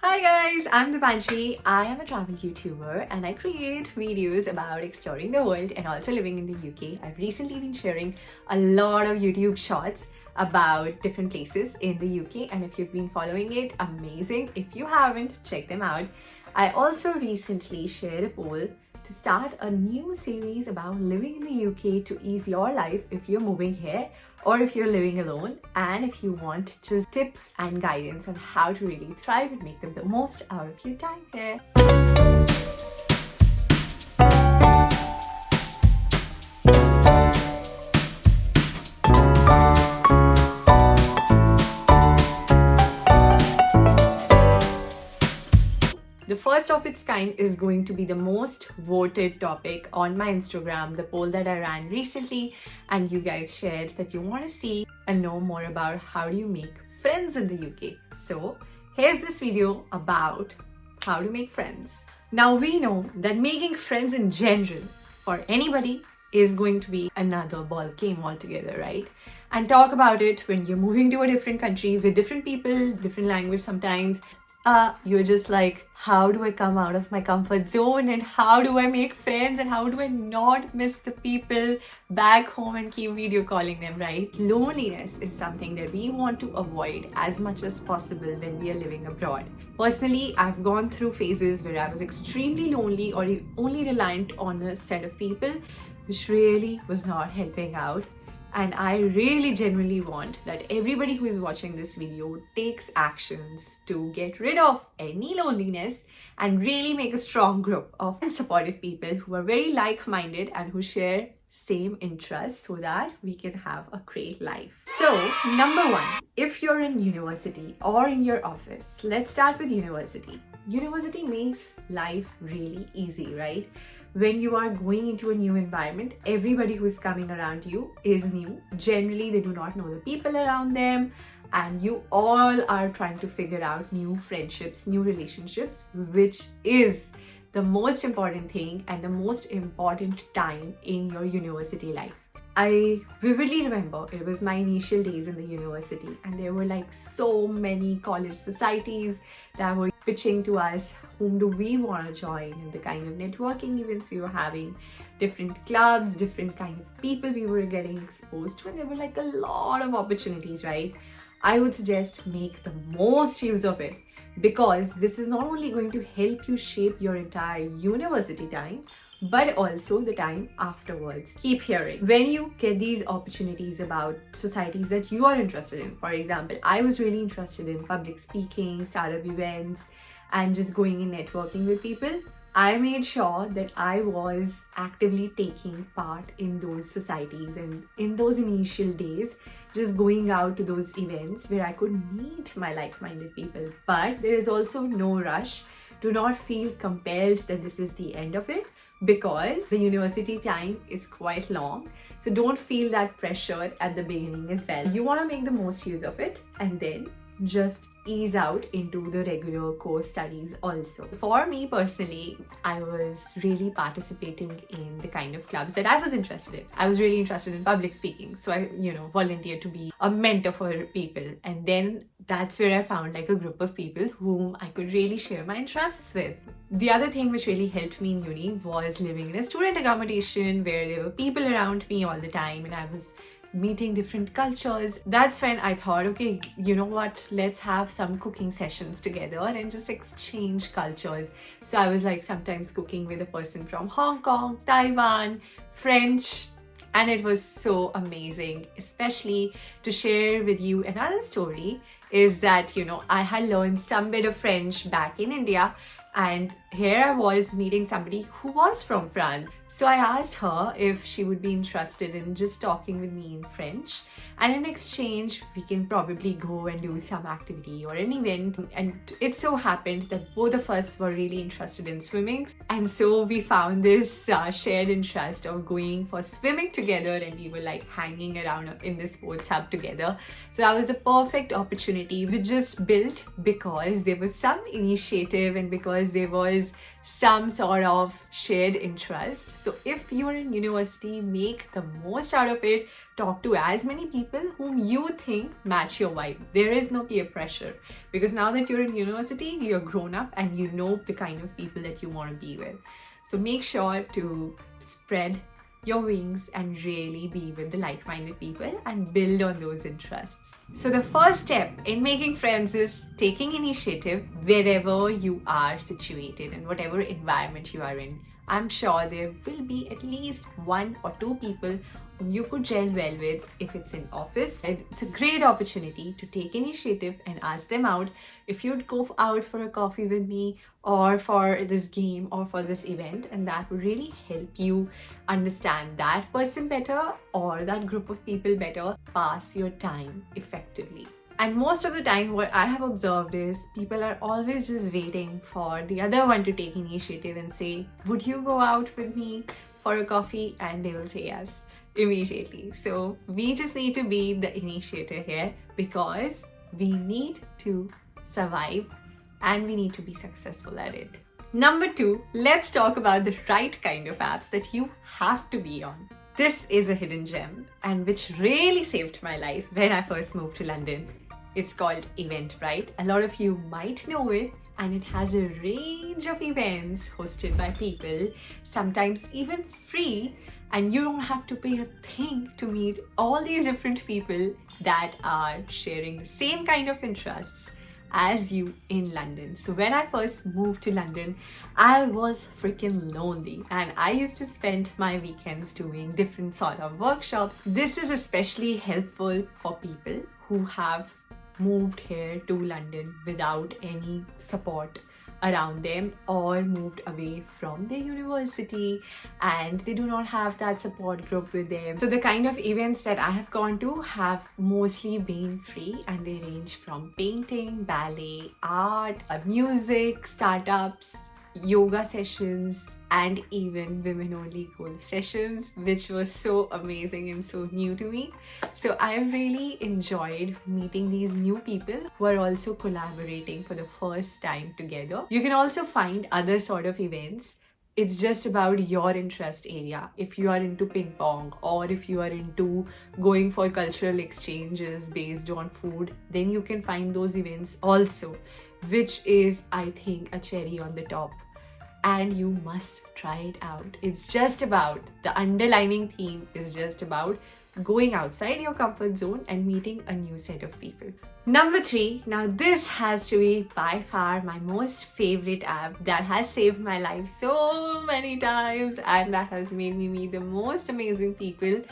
Hi guys, I'm Dipanshi. I am a travel YouTuber and I create videos about exploring the world and also living in the UK. I've recently been sharing a lot of YouTube shorts about different places in the UK, and if you've been following it, amazing. If you haven't, check them out. I also recently shared a poll to start a new series about living in the UK to ease your life if you're moving here or if you're living alone, and if you want just tips and guidance on how to really thrive and make the most out of your time here. The first of its kind is going to be the most voted topic on my Instagram, the poll that I ran recently, and you guys shared that you want to see and know more about how do you make friends in the UK. So here's this video about how to make friends. Now we know that making friends in general for anybody is going to be another ball game altogether, right? And talk about it when you're moving to a different country with different people, different language sometimes. You're just like, how do I come out of my comfort zone and how do I make friends and how do I not miss the people back home and keep video calling them, right? Loneliness is something that we want to avoid as much as possible when we are living abroad. Personally, I've gone through phases where I was extremely lonely or only reliant on a set of people, which really was not helping out. And I really genuinely want that everybody who is watching this video takes actions to get rid of any loneliness and really make a strong group of supportive people who are very like-minded and who share same interests so that we can have a great life. So, number one, if you're in university or in your office, let's start with university. University makes life really easy, right? When you are going into a new environment, everybody who is coming around you is new. Generally, they do not know the people around them, and you all are trying to figure out new friendships, new relationships, which is the most important thing and the most important time in your university life. I vividly remember it was my initial days in the university, and there were like so many college societies that were pitching to us whom do we want to join and the kind of networking events we were having, different clubs, different kind of people we were getting exposed to, and there were like a lot of opportunities, right? I would suggest make the most use of it, because this is not only going to help you shape your entire university time, but also the time afterwards. Keep hearing. When you get these opportunities about societies that you are interested in, for example, I was really interested in public speaking, startup events, and just going and networking with people. I made sure that I was actively taking part in those societies, and in those initial days, just going out to those events where I could meet my like-minded people. But there is also no rush. Do not feel compelled that this is the end of it, because the university time is quite long. So don't feel that pressure at the beginning as well. You want to make the most use of it and then just ease out into the regular course studies also. For me personally, I was really participating in the kind of clubs that I was interested in. I was really interested in public speaking, so I, volunteered to be a mentor for people, and then that's where I found like a group of people whom I could really share my interests with. The other thing which really helped me in uni was living in a student accommodation where there were people around me all the time and I was meeting different cultures. That's when I thought, okay, you know what, let's have some cooking sessions together and just exchange cultures. So I was like sometimes cooking with a person from Hong Kong, Taiwan, French, and it was so amazing. Especially to share with you another story is that, I had learned some bit of French back in India, and here I was meeting somebody who was from France. So I asked her if she would be interested in just talking with me in French, and in exchange we can probably go and do some activity or an event. And it so happened that both of us were really interested in swimming, and so we found this shared interest of going for swimming together, and we were like hanging around in the sports hub together. So that was the perfect opportunity we just built because there was some initiative and because there was some sort of shared interest. So if you're in university, make the most out of it. Talk to as many people whom you think match your vibe. There is no peer pressure, because now that you're in university, you're grown up and you know the kind of people that you want to be with. So make sure to spread your wings and really be with the like-minded people and build on those interests. So the first step in making friends is taking initiative wherever you are situated, in whatever environment you are in. I'm sure there will be at least 1 or 2 people whom you could gel well with. If it's in office, it's a great opportunity to take initiative and ask them out if you'd go out for a coffee with me, or for this game, or for this event, and that would really help you understand that person better or that group of people better, pass your time effectively. And most of the time, what I have observed is people are always just waiting for the other one to take initiative and say, would you go out with me for a coffee? And they will say yes immediately. So we just need to be the initiator here, because we need to survive and we need to be successful at it. Number 2, let's talk about the right kind of apps that you have to be on. This is a hidden gem, and which really saved my life when I first moved to London. It's called Eventbrite. A lot of you might know it, and it has a range of events hosted by people, sometimes even free, and you don't have to pay a thing to meet all these different people that are sharing the same kind of interests as you in London. So when I first moved to London, I was freaking lonely, and I used to spend my weekends doing different sort of workshops. This is especially helpful for people who have moved here to London without any support around them, or moved away from their university and they do not have that support group with them. So the kind of events that I have gone to have mostly been free, and they range from painting, ballet, art, music, startups, yoga sessions, and even women only golf sessions, which was so amazing and so new to me. So I really enjoyed meeting these new people who are also collaborating for the first time together. You can also find other sort of events. It's just about your interest area. If you are into ping pong, or if you are into going for cultural exchanges based on food, then you can find those events also, which is, I think, a cherry on the top. And you must try it out. It's just about, the underlining theme is just about going outside your comfort zone and meeting a new set of people. Number 3, now this has to be by far my most favorite app that has saved my life so many times, and that has made me meet the most amazing people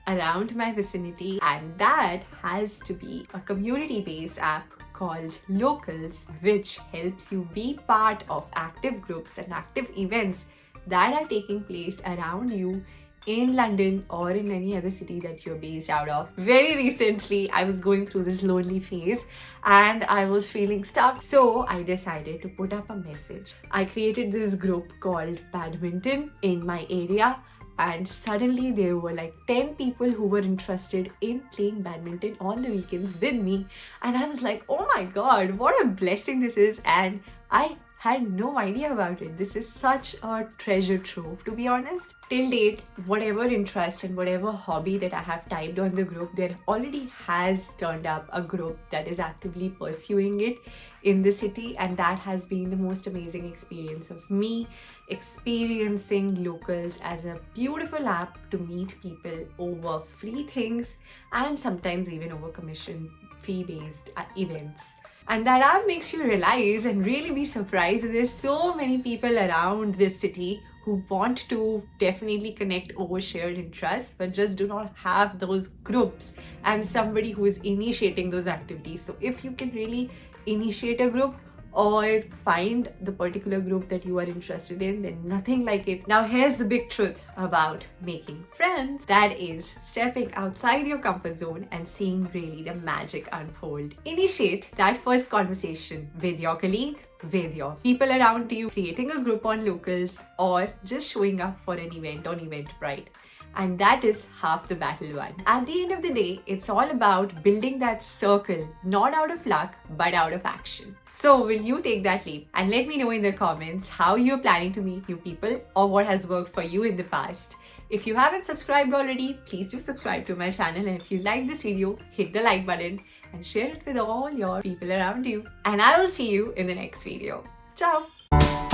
around my vicinity, and that has to be a community-based app called Locals, which helps you be part of active groups and active events that are taking place around you in London or in any other city that you're based out of. Very recently, I was going through this lonely phase and I was feeling stuck. So I decided to put up a message. I created this group called Badminton in my area, and suddenly there were like 10 people who were interested in playing badminton on the weekends with me. And I was like, oh my god, what a blessing this is. And I had no idea about it. This is such a treasure trove, to be honest. Till date, whatever interest and whatever hobby that I have typed on the group, there already has turned up a group that is actively pursuing it in the city, and that has been the most amazing experience of me experiencing Locals as a beautiful app to meet people over free things, and sometimes even over commission fee-based events. And that app makes you realize and really be surprised that there's so many people around this city who want to definitely connect over shared interests, but just do not have those groups and somebody who is initiating those activities. So if you can really initiate a group or find the particular group that you are interested in, then nothing like it. Now here's the big truth about making friends. That is stepping outside your comfort zone and seeing really the magic unfold. Initiate that first conversation with your colleague, with your people around you, creating a group on Locals, or just showing up for an event on Eventbrite. and that is half the battle won. At the end of the day, it's all about building that circle, not out of luck, but out of action. So will you take that leap? And let me know in the comments how you're planning to meet new people or what has worked for you in the past. If you haven't subscribed already, please do subscribe to my channel, and if you like this video, hit the like button and share it with all your people around you. And I will see you in the next video. Ciao!